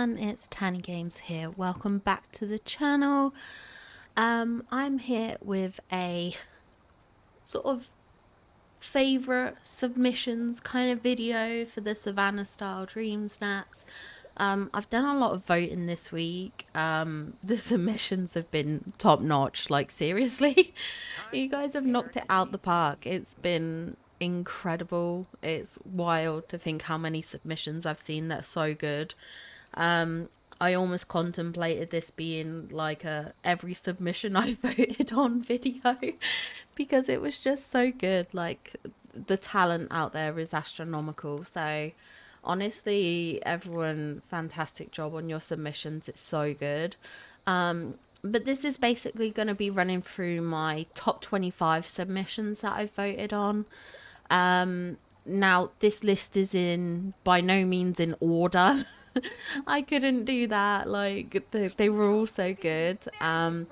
everyone, it's Tiny Games here. Welcome back to the channel. I'm here with a sort of favourite submissions kind of video for the Savanna style dream snaps. I've done a lot of voting this week. The submissions have been top notch, like seriously. You guys have knocked it out the park. It's been incredible. It's wild to think how many submissions I've seen that are so good. I almost contemplated this being like a every submission I voted on video because it was just so good. Like, the talent out there is astronomical. So honestly, everyone, fantastic job on your submissions. It's so good. But this is basically going to be running through my top 25 submissions that I've voted on. Now, this list is in by no means in order. I couldn't do that. Like, they were all so good. But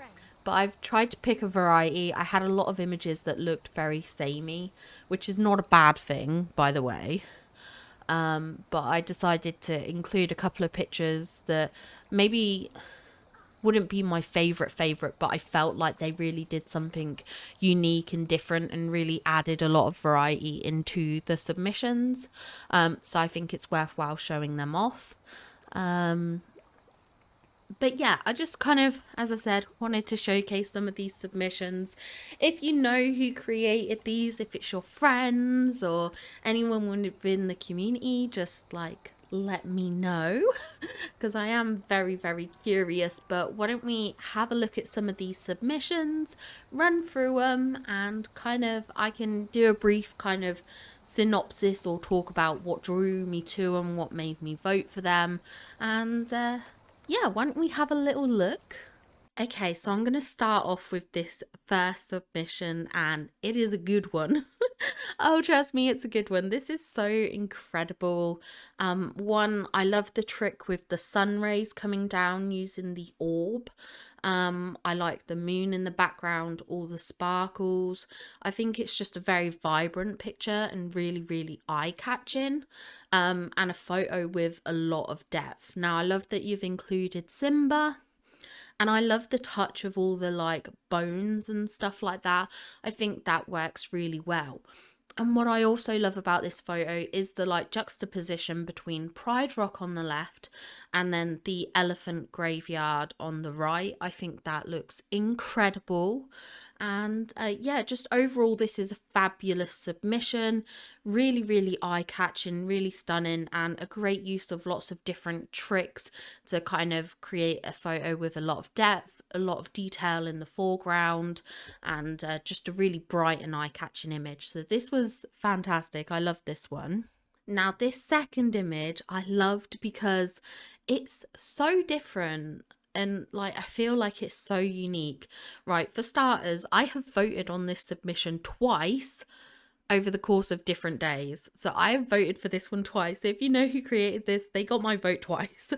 I've tried to pick a variety. I had a lot of images that looked very samey, which is not a bad thing, by the way. But I decided to include a couple of pictures that maybe wouldn't be my favorite, but I felt like they really did something unique and different and really added a lot of variety into the submissions. So I think it's worthwhile showing them off. But yeah, I just kind of, as I said, wanted to showcase some of these submissions. If you know who created these, if it's your friends or anyone within the community, just like let me know, because I am very, very curious. But why don't we have a look at some of these submissions, run through them, and kind of I can do a brief kind of synopsis or talk about what drew me to them, what made me vote for them, and yeah, why don't we have a little look? Okay, so I'm going to start off with this first submission, and it is a good one. Oh, trust me, it's a good one. This is so incredible. One, I love the trick with the sun rays coming down using the orb. I like the moon in the background, all the sparkles. I think it's just a very vibrant picture and really, really eye-catching. And a photo with a lot of depth. Now, I love that you've included Simba. And I love the touch of all the like bones and stuff like that. I think that works really well. And what I also love about this photo is the like juxtaposition between Pride Rock on the left and then the elephant graveyard on the right. I think that looks incredible. And yeah, just overall, this is a fabulous submission. Really, really eye-catching, really stunning, and a great use of lots of different tricks to kind of create a photo with a lot of depth, a lot of detail in the foreground, and just a really bright and eye-catching image. So this was fantastic. I love this one. Now, this second image I loved because it's so different. And like, I feel like it's so unique. Right, for starters, I have voted on this submission twice over the course of different days. So I have voted for this one twice. So if you know who created this, they got my vote twice.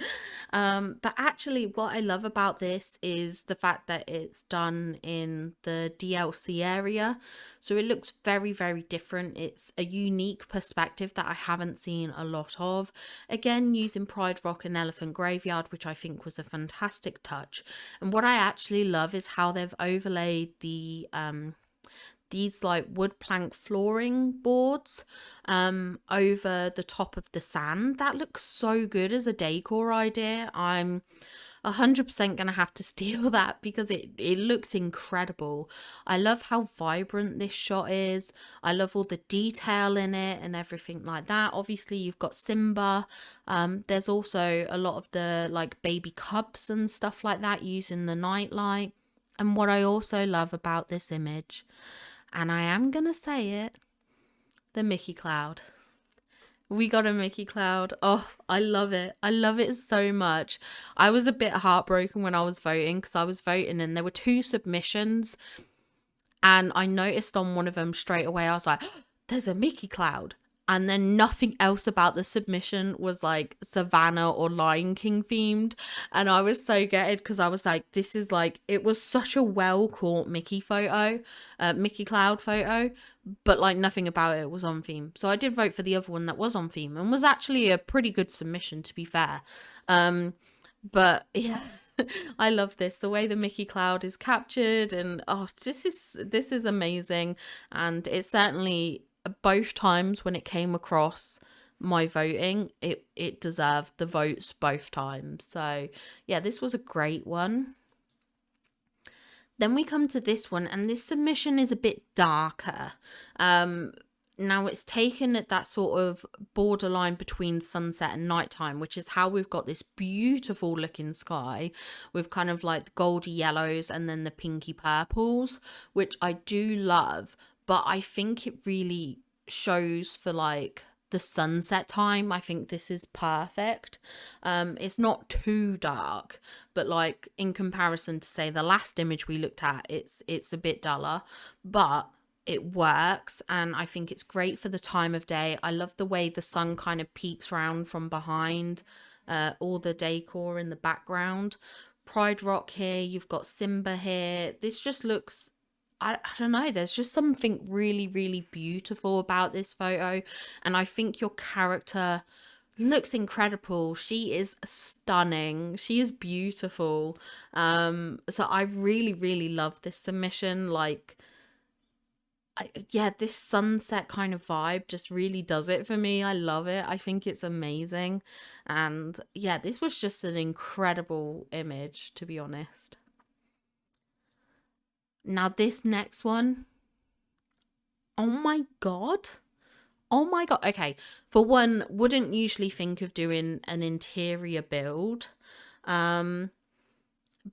But actually, what I love about this is the fact that it's done in the DLC area. So it looks very, very different. It's a unique perspective that I haven't seen a lot of. Again, using Pride Rock and Elephant Graveyard, which I think was a fantastic touch. And what I actually love is how they've overlaid these like wood plank flooring boards over the top of the sand. That looks so good as a decor idea. I'm 100% gonna have to steal that because it looks incredible. I love how vibrant this shot is. I love all the detail in it and everything like that. Obviously, you've got Simba. There's also a lot of the like baby cubs and stuff like that using the nightlight. And what I also love about this image, and I am gonna say it, the Mickey Cloud. We got a Mickey Cloud. Oh, I love it. I love it so much. I was a bit heartbroken when I was voting because I was voting and there were two submissions and I noticed on one of them straight away, I was like, there's a Mickey Cloud. And then nothing else about the submission was like Savanna or Lion King themed. And I was so gutted because I was like, this is like, it was such a well caught Mickey photo, Mickey Cloud photo, but like nothing about it was on theme. So I did vote for the other one that was on theme and was actually a pretty good submission, to be fair. But yeah, I love this. The way the Mickey Cloud is captured, and oh, this is amazing. And it certainly, both times when it came across my voting, it deserved the votes both times. So yeah, this was a great one. Then we come to this one, and this submission is a bit darker. Um, Now it's taken at that sort of borderline between sunset and nighttime, which is how we've got this beautiful looking sky with kind of like the goldy yellows and then the pinky purples, which I do love, but I think it really shows for like the sunset time. I think this is perfect. It's not too dark, but like in comparison to say the last image we looked at, it's a bit duller, but it works, and I think it's great for the time of day. I love the way the sun kind of peeks round from behind all the decor in the background. Pride Rock here, you've got Simba here. This just looks, I don't know, there's just something really, really beautiful about this photo. And I think your character looks incredible. She is stunning. She is beautiful. So I really, really love this submission. Like, yeah, this sunset kind of vibe just really does it for me. I love it. I think it's amazing. And yeah, this was just an incredible image, to be honest. Now, this next one, oh my God. Oh my God. Okay. For one, wouldn't usually think of doing an interior build. Um,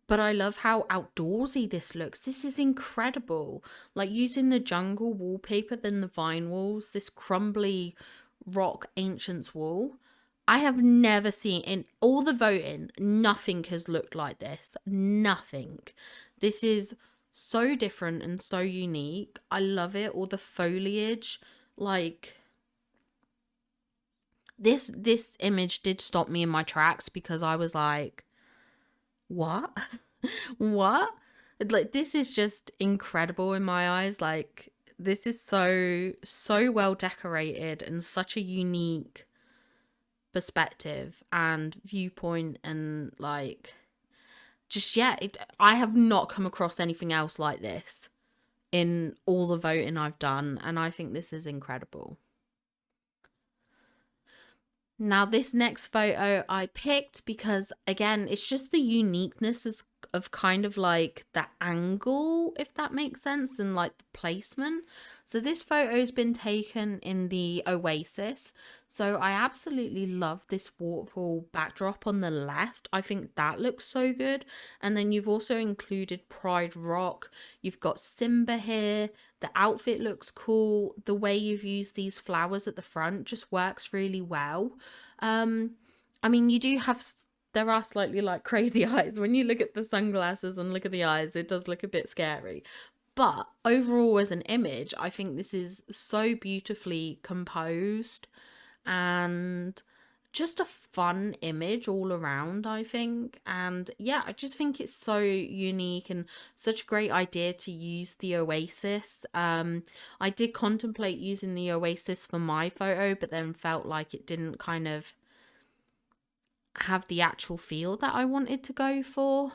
but I love how outdoorsy this looks. This is incredible. Like using the jungle wallpaper than the vine walls, this crumbly rock ancients wall. I have never seen in all the voting, nothing has looked like this. Nothing. This is so different and so unique. I love it. All the foliage, like this image did stop me in my tracks because I was like, what? What? Like, this is just incredible in my eyes. Like, this is so well decorated and such a unique perspective and viewpoint, and like, just yeah, I have not come across anything else like this in all the voting I've done, and I think this is incredible. Now, this next photo I picked because, again, it's just the uniqueness of kind of like the angle, if that makes sense, and like the placement. So this photo's been taken in the Oasis. So I absolutely love this waterfall backdrop on the left. I think that looks so good. And then you've also included Pride Rock. You've got Simba here. The outfit looks cool. The way you've used these flowers at the front just works really well. I mean, you do have, there are slightly like crazy eyes. When you look at the sunglasses and look at the eyes, it does look a bit scary. But overall, as an image, I think this is so beautifully composed and just a fun image all around, I think. And yeah, I just think it's so unique and such a great idea to use the Oasis. I did contemplate using the Oasis for my photo, but then felt like it didn't kind of have the actual feel that I wanted to go for.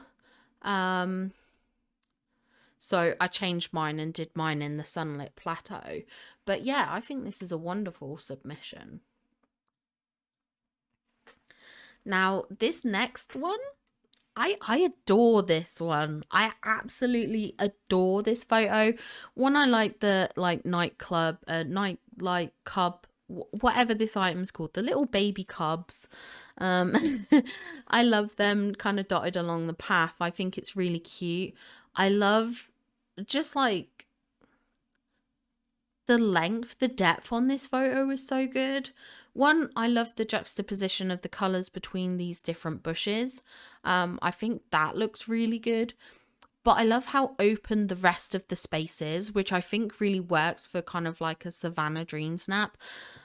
So I changed mine and did mine in the sunlit plateau. But yeah, I think this is a wonderful submission. Now, this next one, I adore this one. I absolutely adore this photo. One, I like the like nightclub, nightlight cub, whatever this item's called, the little baby cubs. I love them kind of dotted along the path. I think it's really cute. I love just like the length, the depth on this photo is so good. One, I love the juxtaposition of the colours between these different bushes. I think that looks really good. But I love how open the rest of the space is, which I think really works for kind of like a Savanna dream snap.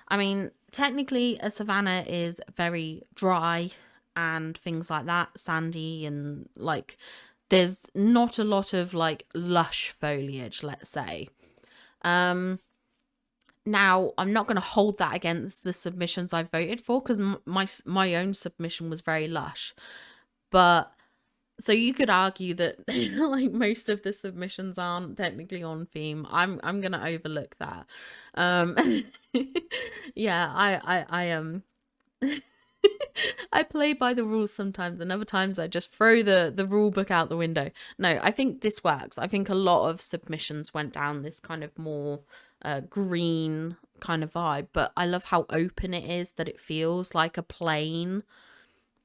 I mean, technically a Savanna is very dry and things like that, sandy, and like there's not a lot of like lush foliage, let's say. Now, I'm not going to hold that against the submissions I voted for, because my own submission was very lush. But so you could argue that like most of the submissions aren't technically on theme. I'm going to overlook that. Um yeah, I play by the rules sometimes, and other times I just throw the rule book out the window. No, I think this works. I think a lot of submissions went down this kind of more green kind of vibe, but I love how open it is, that it feels like a plane.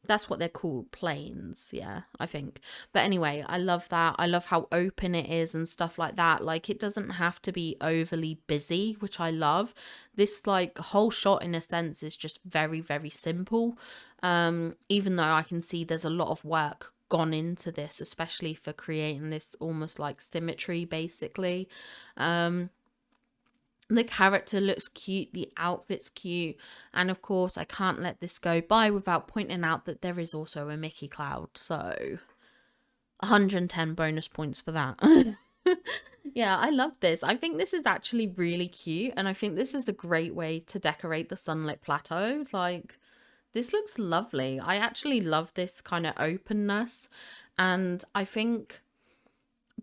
That's what they're called, planes, yeah, I think. But anyway, I love that. I love how open it is and stuff like that. Like, it doesn't have to be overly busy, which I love. This like whole shot in a sense is just very, very simple. Even though I can see there's a lot of work gone into this, especially for creating this almost like symmetry, basically. The character looks cute, the outfit's cute, and of course I can't let this go by without pointing out that there is also a Mickey Cloud, so 110 bonus points for that. Yeah, I love this. I think this is actually really cute, and I think this is a great way to decorate the sunlit plateau. Like, this looks lovely. I actually love this kind of openness, and I think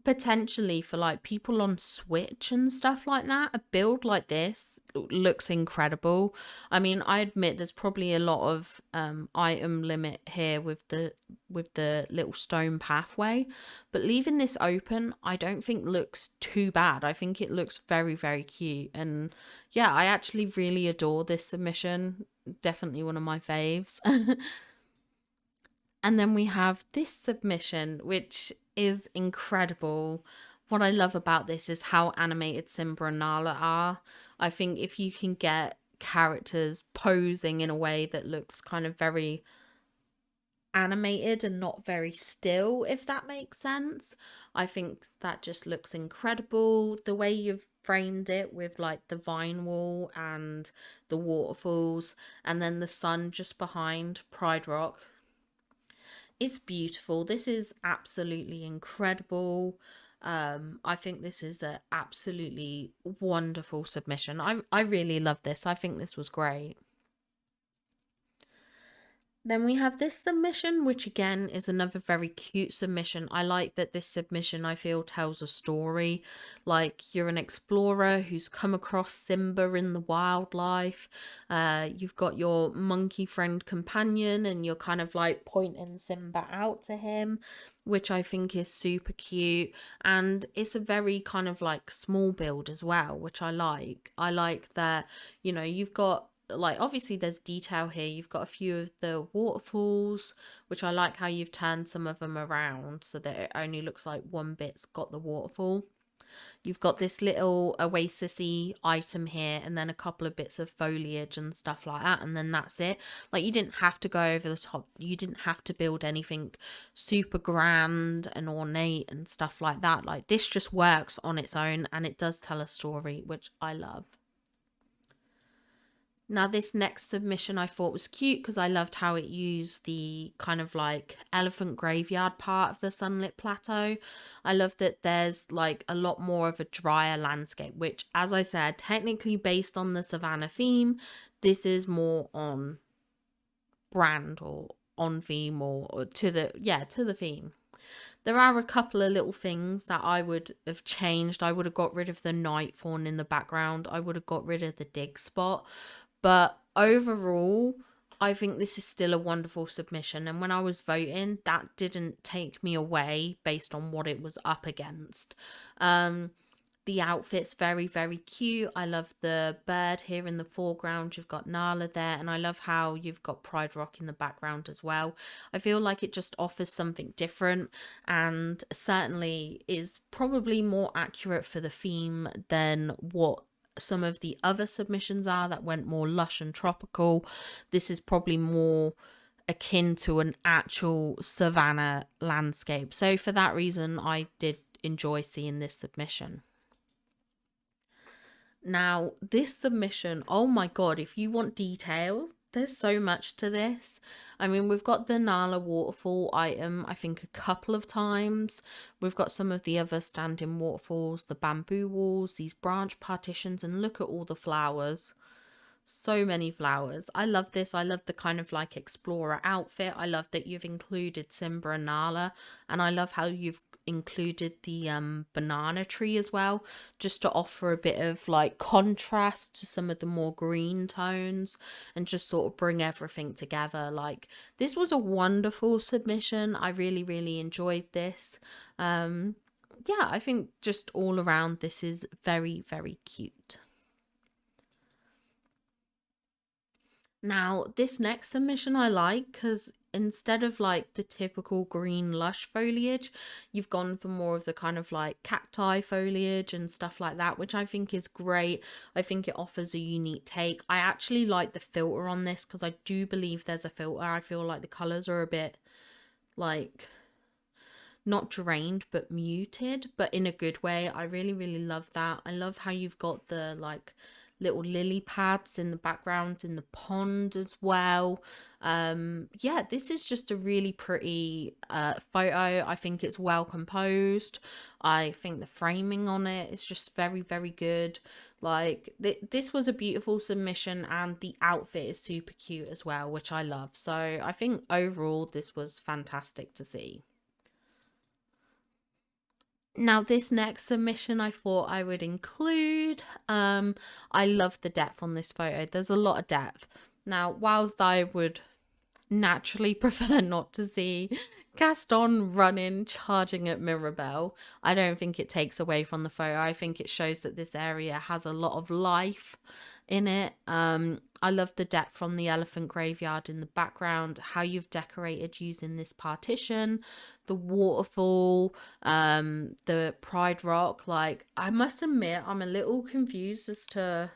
potentially for like people on Switch and stuff like that, a build like this looks incredible. I mean, I admit there's probably a lot of item limit here with the little stone pathway, but leaving this open I don't think looks too bad. I think it looks very, very cute, and yeah, I actually really adore this submission. Definitely one of my faves. And then we have this submission, which is incredible. What I love about this is how animated Simba and Nala are. I think if you can get characters posing in a way that looks kind of very animated and not very still, if that makes sense, I think that just looks incredible. The way you've framed it with like the vine wall and the waterfalls, and then the sun just behind Pride Rock, it's beautiful. This is absolutely incredible. I think this is a absolutely wonderful submission. I really love this. I think this was great. Then we have this submission, which again is another very cute submission. I like that this submission, I feel, tells a story. Like, you're an explorer who's come across Simba in the wildlife. You've got your monkey friend companion, and you're kind of like pointing Simba out to him, which I think is super cute. And it's a very kind of like small build as well, which I like. I like that, you know, you've got like, obviously there's detail here. You've got a few of the waterfalls, which I like how you've turned some of them around so that it only looks like one bit's got the waterfall. You've got this little oasis-y item here, and then a couple of bits of foliage and stuff like that, and then that's it. Like, you didn't have to go over the top. You didn't have to build anything super grand and ornate and stuff like that. Like, this just works on its own, and it does tell a story, which I love. Now, this next submission I thought was cute because I loved how it used the kind of like elephant graveyard part of the sunlit plateau. I love that there's like a lot more of a drier landscape, which, as I said, technically based on the Savanna theme, this is more on brand or on theme, or to the theme. There are a couple of little things that I would have changed. I would have got rid of the night fawn in the background. I would have got rid of the dig spot. But overall, I think this is still a wonderful submission. And when I was voting, that didn't take me away based on what it was up against. The outfit's very, very cute. I love the bird here in the foreground. You've got Nala there. And I love how you've got Pride Rock in the background as well. I feel like it just offers something different, and certainly is probably more accurate for the theme than what some of the other submissions are that went more lush and tropical. This is probably more akin to an actual savanna landscape. So for that reason, I did enjoy seeing this submission. Now, this submission, oh my god, if you want detail, there's so much to this. I mean, we've got the Nala waterfall item, I think, a couple of times. We've got some of the other standing waterfalls, the bamboo walls, these branch partitions, and look at all the flowers. So many flowers. I love this. I love the kind of like explorer outfit. I love that you've included Simba and Nala, and I love how you've included the banana tree as well, just to offer a bit of like contrast to some of the more green tones and just sort of bring everything together. Like, this was a wonderful submission. I really enjoyed this. Yeah, I think just all around this is very cute. Now, this next submission I like because instead of like the typical green lush foliage, you've gone for more of the kind of like cacti foliage and stuff like that, which I think is great. I think it offers a unique take. I actually like the filter on this because I do believe there's a filter. I feel like the colors are a bit like not drained but muted, but in a good way. I really love that. I love how you've got the like little lily pads in the background in the pond as well. Yeah, this is just a really pretty photo. I think it's well composed. I think the framing on it is just very good. Like, this was a beautiful submission, and the outfit is super cute as well, which I love. So I think overall this was fantastic to see. Now, this next submission I thought I would include. I love the depth on this photo. There's a lot of depth. Now, whilst I would naturally prefer not to see Gaston running, charging at Mirabelle, I don't think it takes away from the photo. I think it shows that this area has a lot of life in it. I love the depth from the elephant graveyard in the background, how you've decorated using this partition, the waterfall, the Pride Rock. Like, I must admit, I'm a little confused as to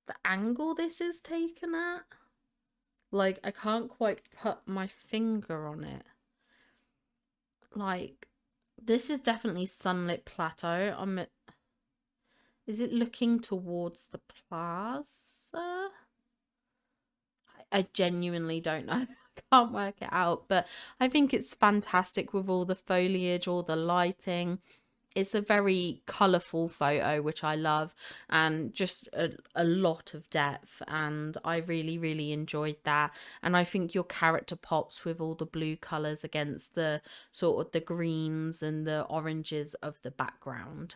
the angle this is taken at. Like, I can't quite put my finger on it. Like, this is definitely sunlit plateau. Is it looking towards the plaza? I genuinely don't know. I can't work it out, but I think it's fantastic with all the foliage, all the lighting. It's a very colourful photo, which I love, and just a lot of depth, and I really enjoyed that. And I think your character pops with all the blue colours against the sort of the greens and the oranges of the background.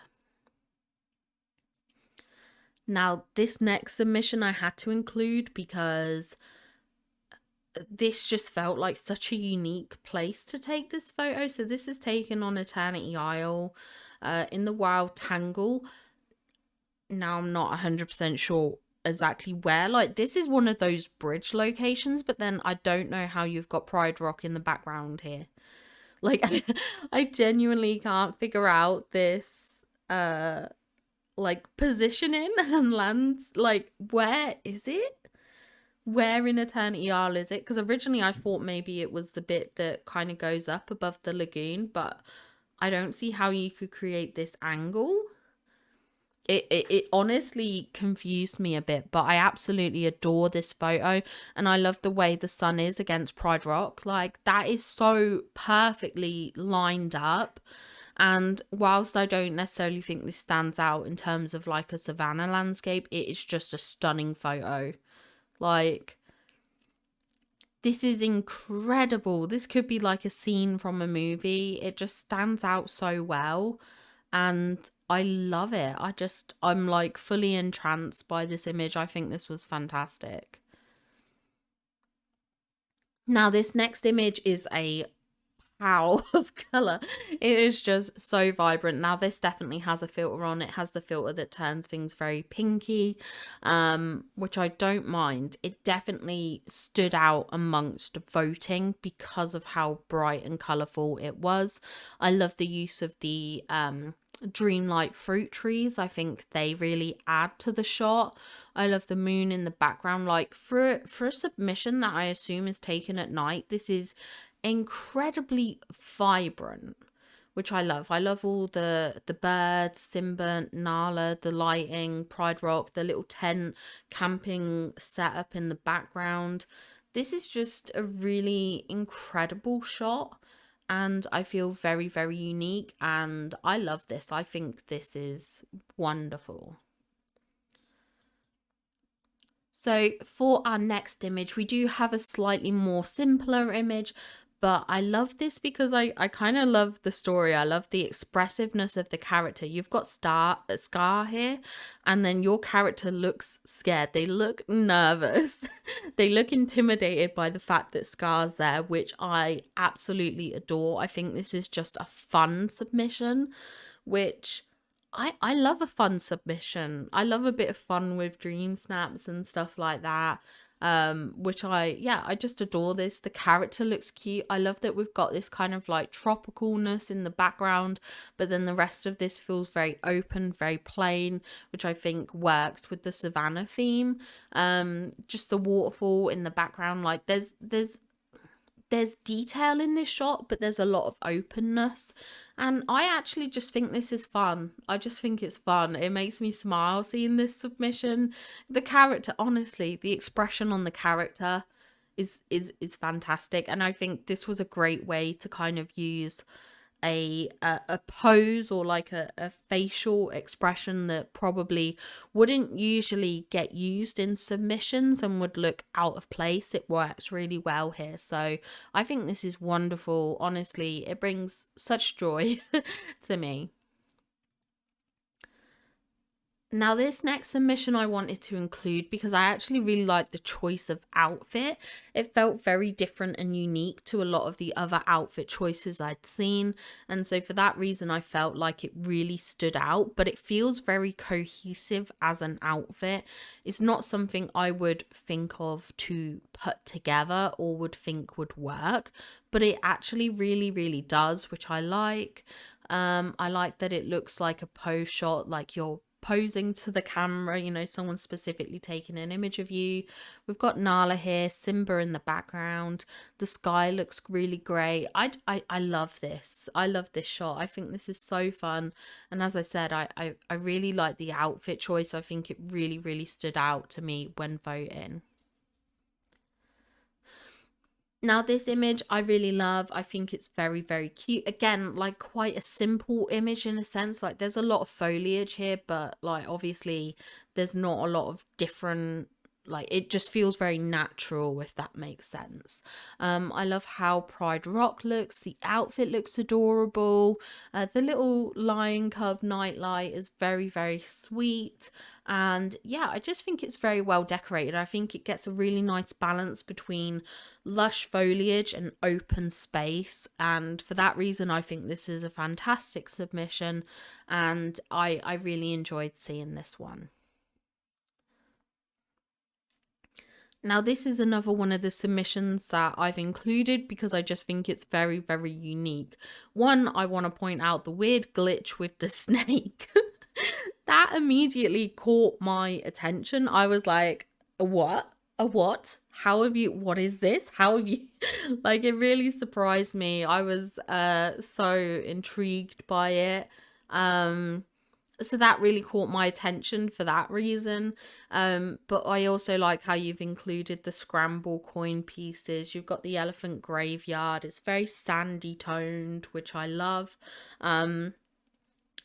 Now, this next submission I had to include because this just felt like such a unique place to take this photo. So this is taken on Eternity Isle in the Wild Tangle. Now, I'm not 100% sure exactly where. Like, this is one of those bridge locations, but then I don't know how you've got Pride Rock in the background here. Like, I genuinely can't figure out this like positioning and lands. Like, where is it? Where in Eternity Isle is it? Because originally I thought maybe it was the bit that kind of goes up above the lagoon, but I don't see how you could create this angle. It honestly confused me a bit, but I absolutely adore this photo, and I love the way the sun is against Pride Rock. Like, that is so perfectly lined up. And whilst I don't necessarily think this stands out in terms of like a Savanna landscape, it is just a stunning photo. Like, this is incredible. This could be like a scene from a movie. It just stands out so well, and I love it. I'm like fully entranced by this image. I think this was fantastic. Now, this next image is a pow of color. It is just so vibrant. Now, this definitely has a filter on. It has the filter that turns things very pinky, which I don't mind. It definitely stood out amongst voting because of how bright and colorful it was. I love the use of the Dreamlight fruit trees. I think they really add to the shot. I love the moon in the background. Like, for a submission that I assume is taken at night, this is incredibly vibrant, which I love. I love all the birds, Simba, Nala, the lighting, Pride Rock, the little tent camping setup in the background. This is just a really incredible shot, and I feel very, very unique, and I love this. I think this is wonderful. So for our next image, we do have a slightly more simpler image, but I love this because I kind of love the story. I love the expressiveness of the character. You've got Scar here, and then your character looks scared. They look nervous. They look intimidated by the fact that Scar's there, which I absolutely adore. I think this is just a fun submission, which I love a fun submission. I love a bit of fun with dream snaps and stuff like that. Which I just adore this. The character looks cute. I love that we've got this kind of like tropicalness in the background, but then the rest of this feels very open, very plain, which I think works with the Savanna theme. Just the waterfall in the background, like there's detail in this shot, but there's a lot of openness, and I actually just think this is fun. I just think it's fun. It makes me smile seeing this submission. The character, honestly, the expression on the character is fantastic, and I think this was a great way to kind of use a pose or like a facial expression that probably wouldn't usually get used in submissions and would look out of place. It works really well here, so I think this is wonderful. Honestly, it brings such joy to me. Now, this next submission I wanted to include because I actually really liked the choice of outfit. It felt very different and unique to a lot of the other outfit choices I'd seen. And so for that reason, I felt like it really stood out, but it feels very cohesive as an outfit. It's not something I would think of to put together or would think would work, but it actually really, really does, which I like. I like that it looks like a pose shot, like you're posing to the camera, you know, someone specifically taking an image of you. We've got Nala here, Simba in the background. The sky looks really great. I love this. I love this shot. I think this is so fun. And as I said, I really like the outfit choice. I think it really, really stood out to me when voting. Now, this image I really love. I think it's very, very cute. Again, like quite a simple image in a sense. Like there's a lot of foliage here, but like obviously there's not a lot of different, like it just feels very natural, if that makes sense. I love how Pride Rock looks. The outfit looks adorable. The little lion cub nightlight is very, very sweet. And yeah, I just think it's very well decorated. I think it gets a really nice balance between lush foliage and open space. And for that reason, I think this is a fantastic submission. And I really enjoyed seeing this one. Now, this is another one of the submissions that I've included because I just think it's very, very unique. One, I want to point out the weird glitch with the snake. That immediately caught my attention. I was like, a what? A what? How have you, what is this? How have you, like, it really surprised me. I was so intrigued by it. So that really caught my attention for that reason. But I also like how you've included the scramble coin pieces. You've got the elephant graveyard. It's very sandy toned, which I love.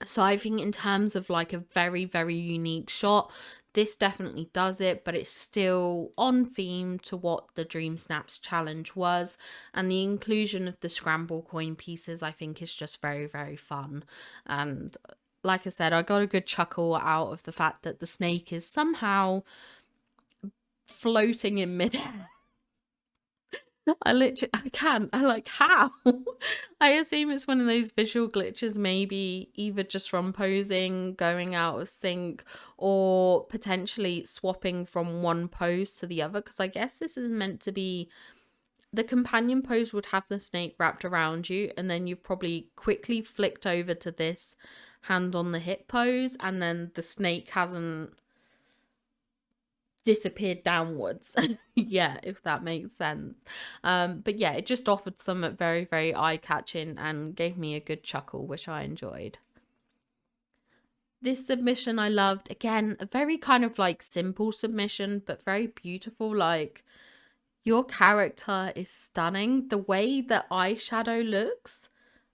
So I think in terms of like a very, very unique shot, this definitely does it, but it's still on theme to what the Dream Snaps challenge was. And the inclusion of the scramble coin pieces, I think, is just very, very fun. And like I said, I got a good chuckle out of the fact that the snake is somehow floating in midair. I like, how? I assume it's one of those visual glitches, maybe either just from posing, going out of sync, or potentially swapping from one pose to the other, because I guess this is meant to be, the companion pose would have the snake wrapped around you, and then you've probably quickly flicked over to this hand on the hip pose, and then the snake hasn't disappeared downwards. Yeah, if that makes sense. But yeah, it just offered something very, very eye-catching and gave me a good chuckle, which I enjoyed. This submission I loved. Again, a very kind of like simple submission, but very beautiful. Like, your character is stunning. The way that eyeshadow looks,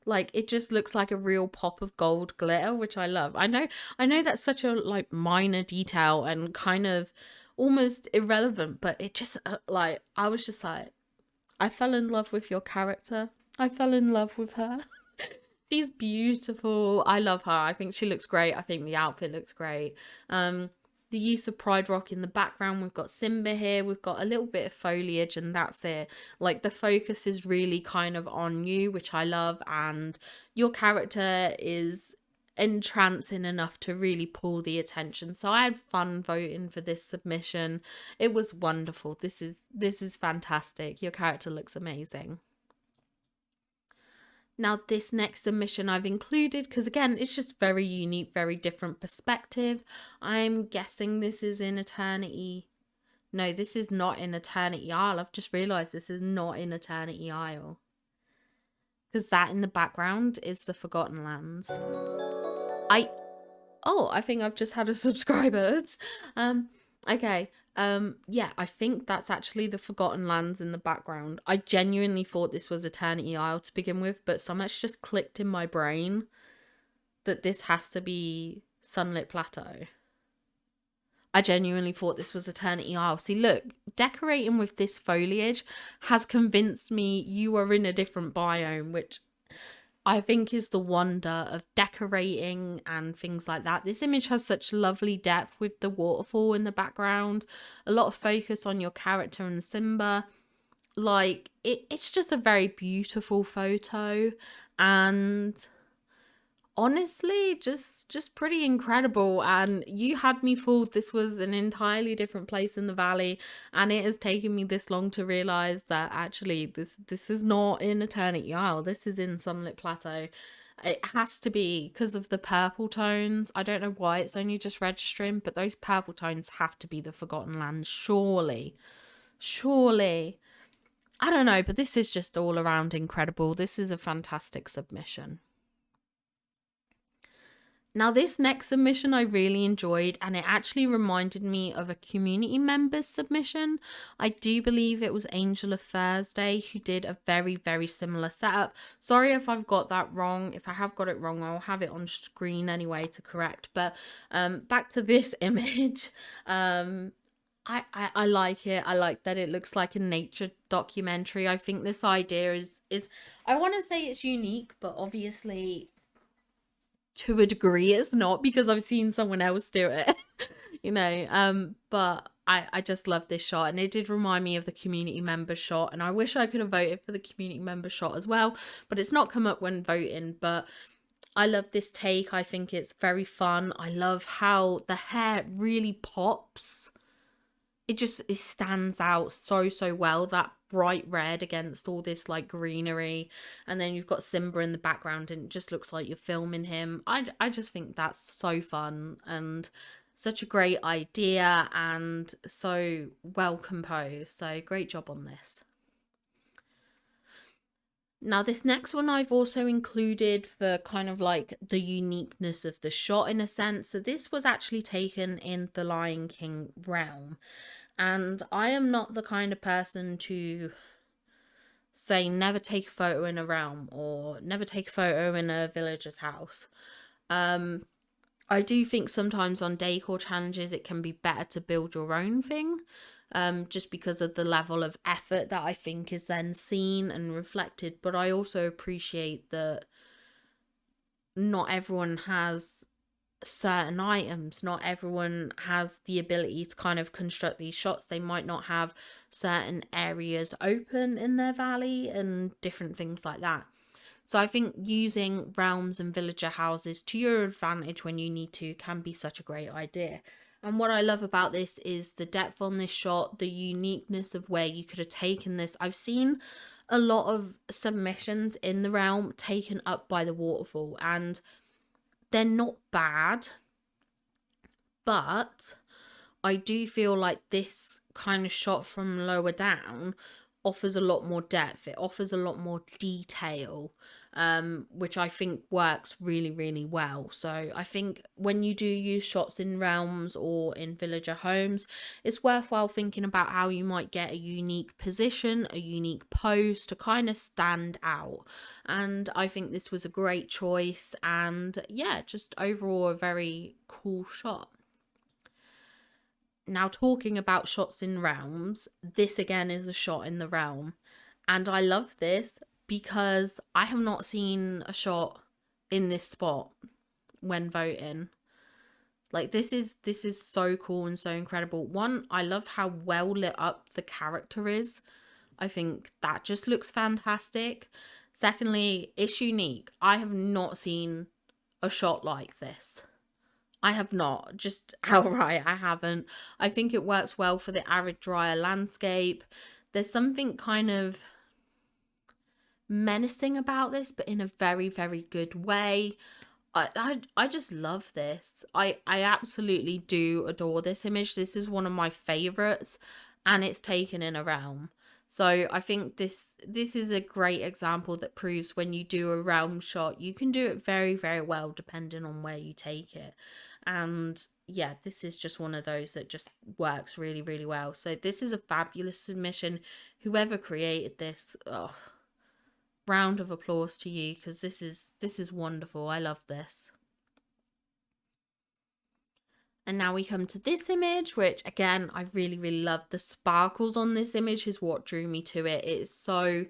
like, it just looks like a real pop of gold glitter, which I love. I know that's such a like minor detail and kind of almost irrelevant, but it just like, I was just like, I fell in love with your character. I fell in love with her. She's beautiful. I love her. I think she looks great. I think the outfit looks great. The use of Pride Rock in the background. We've got Simba here. We've got a little bit of foliage, and that's it. Like, the focus is really kind of on you, which I love, and your character is entrancing enough to really pull the attention. So I had fun voting for this submission. It was wonderful. This is fantastic. Your character looks amazing. Now, this next submission I've included because, again, it's just very unique, very different perspective. I'm guessing this is in Eternity. No, this is not in Eternity Isle. I've just realised this is not in Eternity Isle. Because that in the background is the Forgotten Lands. I think I've just had a subscriber. Oops. Okay. Yeah, I think that's actually the Forgotten Lands in the background. I genuinely thought this was Eternity Isle to begin with, but so much just clicked in my brain that this has to be Sunlit Plateau. I genuinely thought this was Eternity Isle. See, look, decorating with this foliage has convinced me you are in a different biome, which I think is the wonder of decorating and things like that. This image has such lovely depth with the waterfall in the background, a lot of focus on your character and Simba. Like, it's just a very beautiful photo, and honestly, just pretty incredible. And you had me fooled. This was an entirely different place in the valley, and it has taken me this long to realize that actually this is not in Eternity Isle. This is in Sunlit Plateau. It has to be because of the purple tones. I don't know why it's only just registering, but those purple tones have to be the Forgotten Lands, surely. I don't know, but this is just all around incredible. This is a fantastic submission. Now, this next submission I really enjoyed, and it actually reminded me of a community member's submission. I do believe it was Angel of Thursday who did a very, very similar setup. Sorry if I've got that wrong. If I have got it wrong, I'll have it on screen anyway to correct. But back to this image. I like it. I like that it looks like a nature documentary. I think this idea is I want to say it's unique, but obviously to a degree it's not, because I've seen someone else do it. But I just love this shot, and it did remind me of the community member shot, and I wish I could have voted for the community member shot as well, but it's not come up when voting. But I love this take. I think it's very fun. I love how the hair really pops. It stands out so well, that bright red against all this like greenery, and then you've got Simba in the background and it just looks like you're filming him. I just think that's so fun and such a great idea and so well composed. So great job on this. Now, this next one I've also included for kind of like the uniqueness of the shot in a sense. So this was actually taken in the Lion King realm. And I am not the kind of person to say never take a photo in a realm or never take a photo in a villager's house. I do think sometimes on decor challenges it can be better to build your own thing, just because of the level of effort that I think is then seen and reflected. But I also appreciate that not everyone has certain items, not everyone has the ability to kind of construct these shots. They might not have certain areas open in their valley and different things like that. So I think using realms and villager houses to your advantage when you need to can be such a great idea. And what I love about this is the depth on this shot, the uniqueness of where you could have taken this. I've seen a lot of submissions in the realm taken up by the waterfall, and they're not bad, but I do feel like this kind of shot from lower down offers a lot more depth. It offers a lot more detail, which I think works really, really well. So I think when you do use shots in realms or in villager homes, it's worthwhile thinking about how you might get a unique position, a unique pose to kind of stand out. And I think this was a great choice, and yeah, just overall a very cool shot. Now, talking about shots in realms, this again is a shot in the realm. And I love this because I have not seen a shot in this spot when voting. Like this is so cool and so incredible. One, I love how well lit up the character is. I think that just looks fantastic. Secondly, it's unique. I have not seen a shot like this. I have not, just outright, I haven't. I think it works well for the arid, drier landscape. There's something kind of menacing about this, but in a very, very good way. I just love this. I absolutely do adore this image. This is one of my favorites, and it's taken in a realm. So I think this is a great example that proves when you do a realm shot, you can do it very, very well depending on where you take it. And yeah, this is just one of those that just works really, really well. So this is a fabulous submission. Whoever created this, oh, round of applause to you, because this is wonderful. I love this. And now we come to this image, which again, I really, really love. The sparkles on this image is what drew me to it. It is so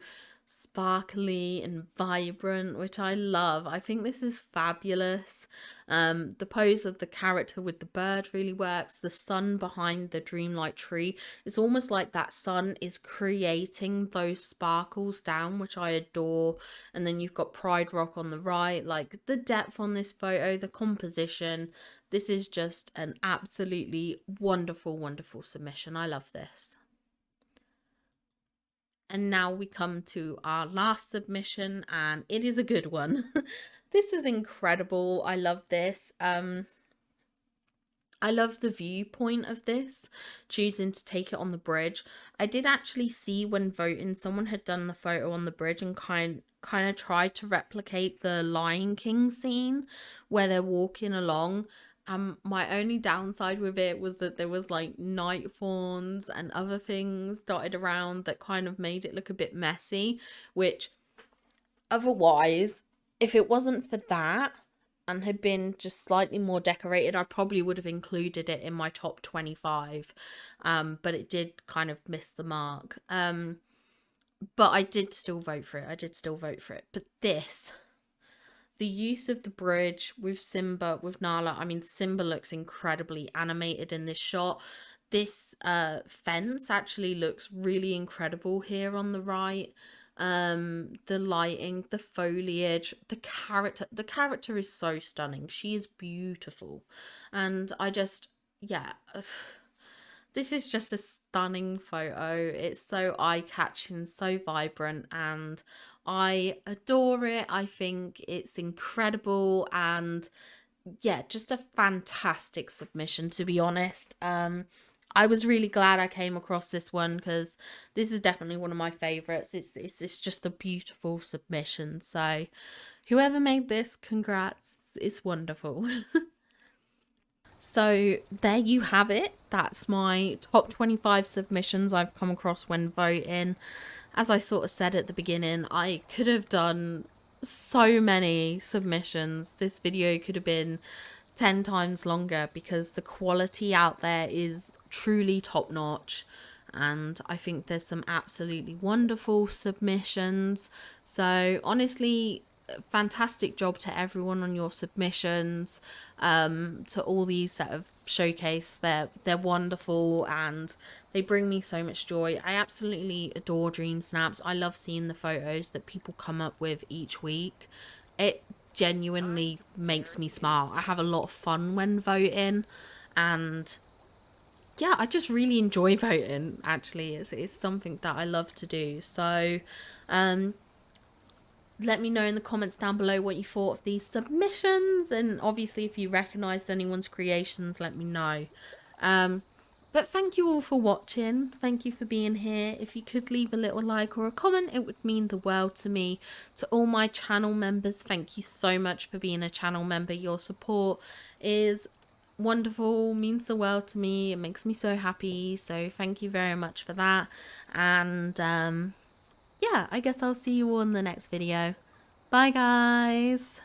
sparkly and vibrant, which I love. I think this is fabulous. The pose of the character with the bird really works. The sun behind the Dreamlight tree, it's almost like that sun is creating those sparkles down, which I adore. And then you've got Pride Rock on the right. Like the depth on this photo, the composition, this is just an absolutely wonderful, wonderful submission. I love this. And now we come to our last submission, and it is a good one. This is incredible. I love this. I love the viewpoint of this, choosing to take it on the bridge. I did actually see when voting, someone had done the photo on the bridge and kind of tried to replicate the Lion King scene where they're walking along. My only downside with it was that there was like night fawns and other things dotted around that kind of made it look a bit messy, which otherwise, if it wasn't for that and had been just slightly more decorated, I probably would have included it in my top 25. But it did kind of miss the mark. But I did still vote for it. But this, the use of the bridge with Simba, with Nala, I mean, Simba looks incredibly animated in this shot. This fence actually looks really incredible here on the right. The lighting, the foliage, the character is so stunning. She is beautiful. And I just, yeah, this is just a stunning photo. It's so eye-catching, so vibrant, and I adore it. I think it's incredible, and yeah, just a fantastic submission, to be honest. I was really glad I came across this one because this is definitely one of my favorites. It's just a beautiful submission. So whoever made this, congrats. It's wonderful. So there you have it. That's my top 25 submissions I've come across when voting. As I sort of said at the beginning, I could have done so many submissions. This video could have been 10 times longer because the quality out there is truly top notch. And I think there's some absolutely wonderful submissions. So honestly, fantastic job to everyone on your submissions, to all these that have showcased. They're wonderful and they bring me so much joy. I absolutely adore Dream Snaps. I love seeing the photos that people come up with each week. It genuinely makes me smile. I have a lot of fun when voting, and yeah, I just really enjoy voting. Actually, it's something that I love to do. So let me know in the comments down below what you thought of these submissions, and obviously if you recognized anyone's creations, let me know. But thank you all for watching. Thank you for being here. If you could leave a little like or a comment, it would mean the world to me. To all my channel members, thank you so much for being a channel member. Your support is wonderful, means the world to me. It makes me so happy. So thank you very much for that. And yeah, I guess I'll see you all in the next video. Bye guys.